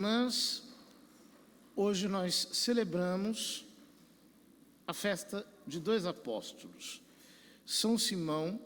Mas hoje nós celebramos a festa de dois apóstolos, São Simão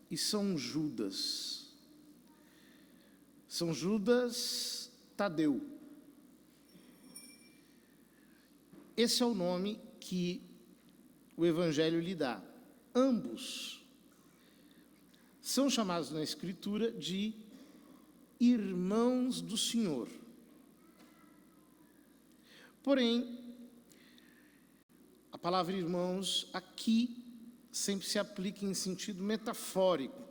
e São Judas. São Judas Tadeu. Esse é o nome que o Evangelho lhe dá. Ambos são chamados na Escritura de irmãos do Senhor. Porém, a palavra irmãos aqui sempre se aplica em sentido metafórico.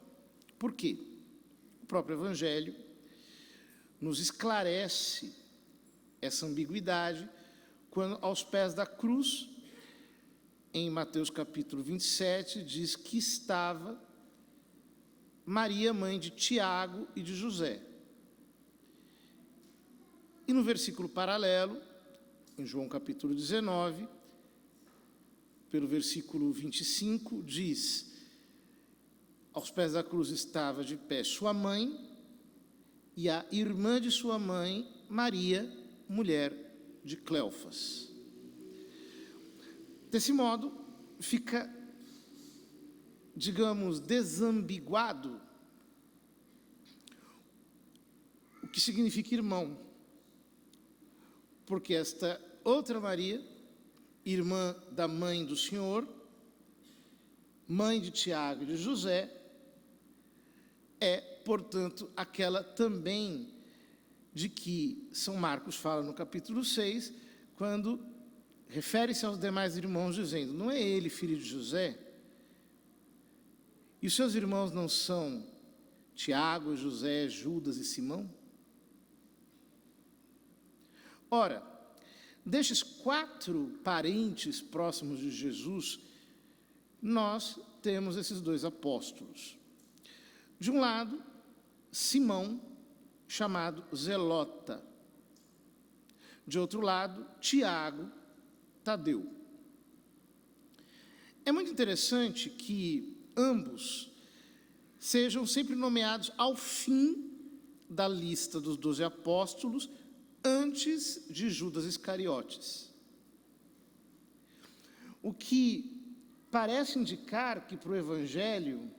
Por quê? O próprio Evangelho nos esclarece essa ambiguidade quando, aos pés da cruz, em Mateus capítulo 27, diz que estava Maria, mãe de Tiago e de José. E no versículo paralelo, em João capítulo 19, pelo versículo 25, diz: aos pés da cruz estava de pé sua mãe e a irmã de sua mãe, Maria, mulher de Cleofas. Desse modo, fica, digamos, desambiguado o que significa irmão, porque esta outra Maria, irmã da mãe do Senhor, mãe de Tiago e de José, é, portanto, aquela também de que São Marcos fala no capítulo 6, quando refere-se aos demais irmãos, dizendo: não é ele filho de José? E os seus irmãos não são Tiago, José, Judas e Simão? Ora, destes 4 parentes próximos de Jesus, nós temos esses 2 apóstolos. De um lado, Simão, chamado Zelota. De outro lado, Tiago, Tadeu. É muito interessante que ambos sejam sempre nomeados ao fim da lista dos 12 apóstolos, antes de Judas Iscariotes. O que parece indicar que para o Evangelho,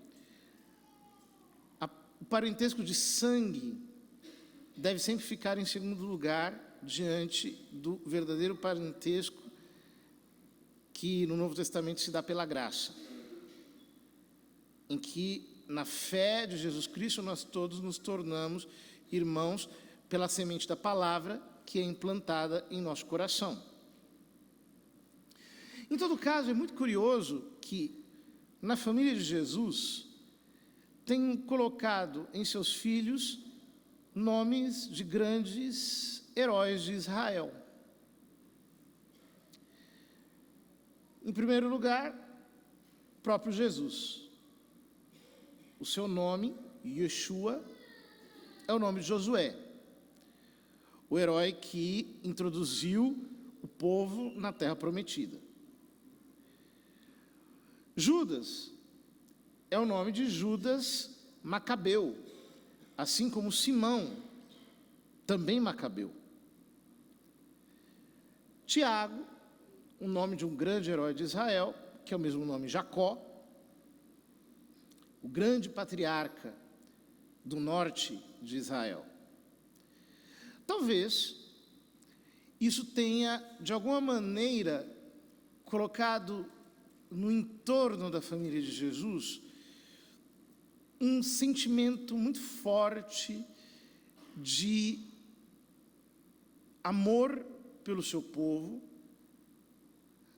o parentesco de sangue deve sempre ficar em segundo lugar diante do verdadeiro parentesco que no Novo Testamento se dá pela graça, em que na fé de Jesus Cristo nós todos nos tornamos irmãos pela semente da palavra que é implantada em nosso coração. Em todo caso, é muito curioso que na família de Jesus tenham colocado em seus filhos nomes de grandes heróis de Israel. Em primeiro lugar, próprio Jesus. O seu nome, Yeshua, é o nome de Josué, o herói que introduziu o povo na terra prometida. Judas é o nome de Judas Macabeu, assim como Simão, também Macabeu. Tiago, o nome de um grande herói de Israel, que é o mesmo nome Jacó, o grande patriarca do norte de Israel. Talvez isso tenha, de alguma maneira, colocado no entorno da família de Jesus um sentimento muito forte de amor pelo seu povo,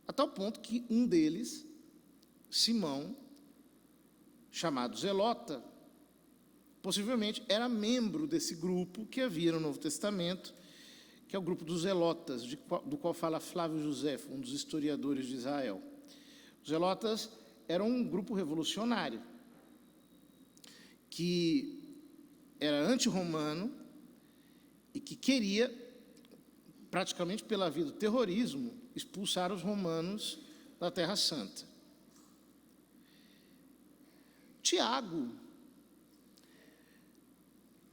a tal ponto que um deles, Simão, chamado Zelota, possivelmente era membro desse grupo que havia no Novo Testamento, que é o grupo dos Zelotas, do qual fala Flávio Josefo, um dos historiadores de Israel. Os Zelotas eram um grupo revolucionário, que era anti-romano e que queria, praticamente pela via do terrorismo, expulsar os romanos da Terra Santa. Tiago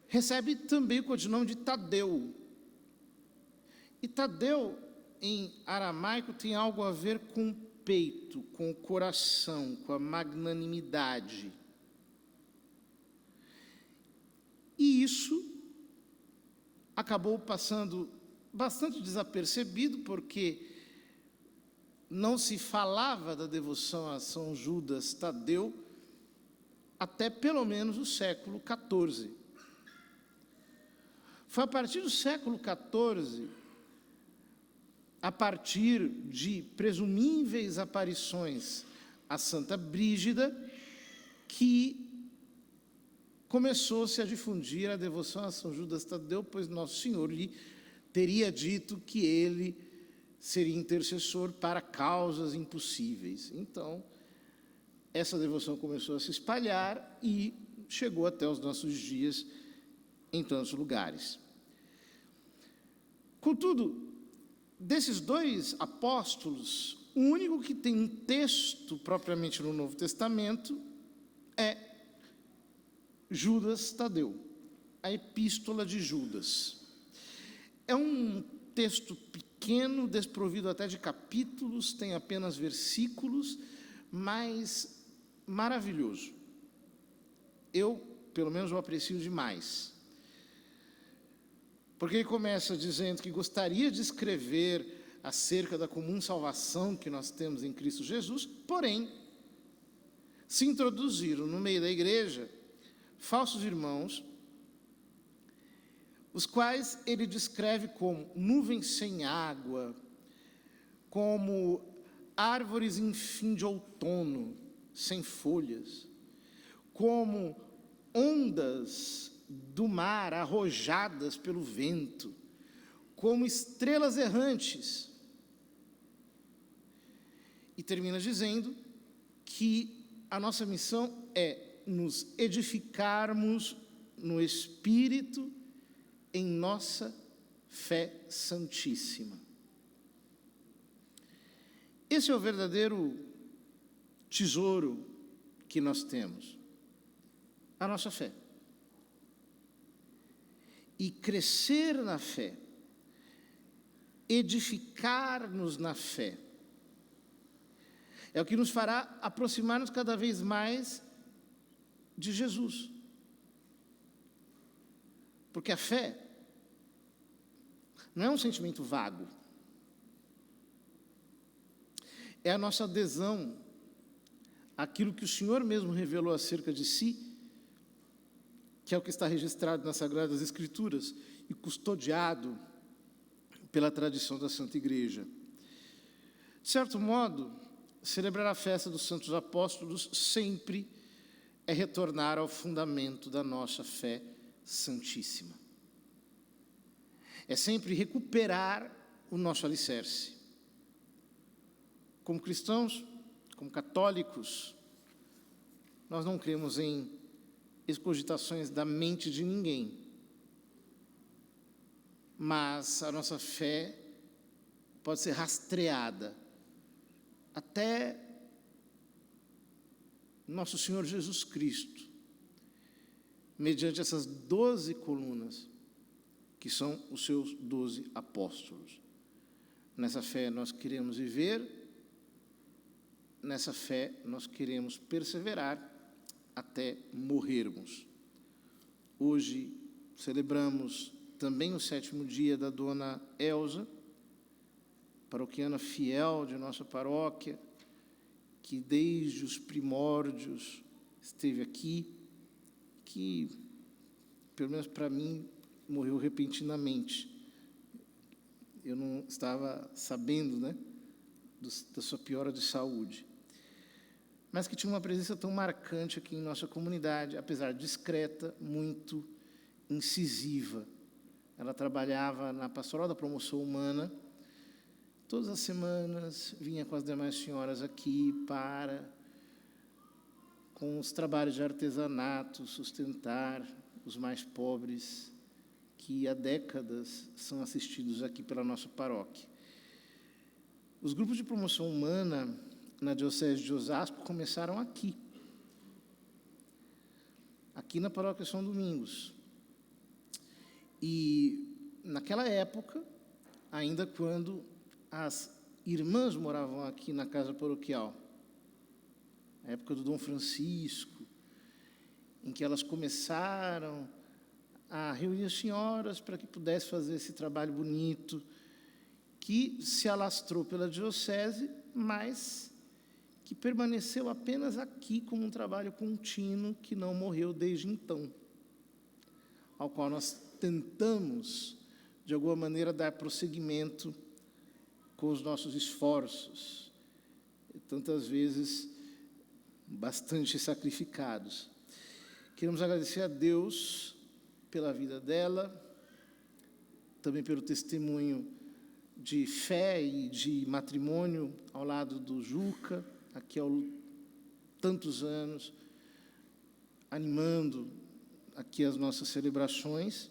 recebe também o codinome de Tadeu, E Tadeu, em aramaico, tem algo a ver com o peito, com o coração, com a magnanimidade. E isso acabou passando bastante desapercebido, porque não se falava da devoção a São Judas Tadeu até pelo menos o século XIV. Foi a partir do século XIV, a partir de presumíveis aparições a Santa Brígida, que começou-se a difundir a devoção a São Judas Tadeu, pois Nosso Senhor lhe teria dito que ele seria intercessor para causas impossíveis. Então, essa devoção começou a se espalhar e chegou até os nossos dias em tantos lugares. Contudo, desses dois apóstolos, o único que tem um texto propriamente no Novo Testamento é Judas Tadeu, a Epístola de Judas. É um texto pequeno, desprovido até de capítulos, tem apenas versículos, mas maravilhoso. Eu, pelo menos, o aprecio demais. Porque ele começa dizendo que gostaria de escrever acerca da comum salvação que nós temos em Cristo Jesus, porém, se introduziram no meio da igreja falsos irmãos, os quais ele descreve como nuvens sem água, como árvores em fim de outono, sem folhas, como ondas do mar arrojadas pelo vento, como estrelas errantes. E termina dizendo que a nossa missão é nos edificarmos no Espírito em nossa fé santíssima. Esse é o verdadeiro tesouro que nós temos, a nossa fé. E crescer na fé, edificar-nos na fé, é o que nos fará aproximar-nos cada vez mais de Jesus. Porque a fé não é um sentimento vago. É a nossa adesão àquilo que o Senhor mesmo revelou acerca de si, que é o que está registrado nas Sagradas Escrituras e custodiado pela tradição da Santa Igreja. De certo modo, celebrar a festa dos Santos Apóstolos sempre é retornar ao fundamento da nossa fé santíssima. É sempre recuperar o nosso alicerce. Como cristãos, como católicos, nós não cremos em excogitações da mente de ninguém, mas a nossa fé pode ser rastreada até nosso Senhor Jesus Cristo, mediante essas 12 colunas, que são os seus 12 apóstolos. Nessa fé nós queremos viver, nessa fé nós queremos perseverar até morrermos. Hoje celebramos também o 7º dia da Dona Elza, paroquiana fiel de nossa paróquia, que desde os primórdios esteve aqui, que, pelo menos para mim, morreu repentinamente. Eu não estava sabendo, da sua piora de saúde. Mas que tinha uma presença tão marcante aqui em nossa comunidade, apesar discreta, muito incisiva. Ela trabalhava na Pastoral da Promoção Humana. Todas as semanas vinha com as demais senhoras aqui com os trabalhos de artesanato, sustentar os mais pobres, que há décadas são assistidos aqui pela nossa paróquia. Os grupos de promoção humana na Diocese de Osasco começaram aqui na Paróquia São Domingos. E, naquela época, ainda quando as irmãs moravam aqui na casa paroquial, na época do Dom Francisco, em que elas começaram a reunir as senhoras para que pudesse fazer esse trabalho bonito, que se alastrou pela diocese, mas que permaneceu apenas aqui como um trabalho contínuo, que não morreu desde então, ao qual nós tentamos, de alguma maneira, dar prosseguimento com os nossos esforços, tantas vezes bastante sacrificados. Queremos agradecer a Deus pela vida dela, também pelo testemunho de fé e de matrimônio ao lado do Juca, aqui há tantos anos, animando aqui as nossas celebrações,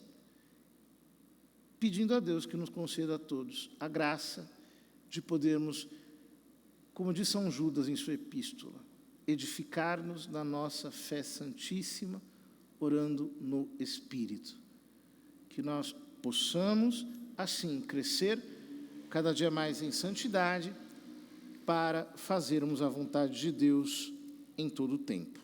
pedindo a Deus que nos conceda a todos a graça de podermos, como diz São Judas em sua epístola, edificar-nos na nossa fé santíssima, orando no Espírito. Que nós possamos, assim, crescer cada dia mais em santidade, para fazermos a vontade de Deus em todo o tempo.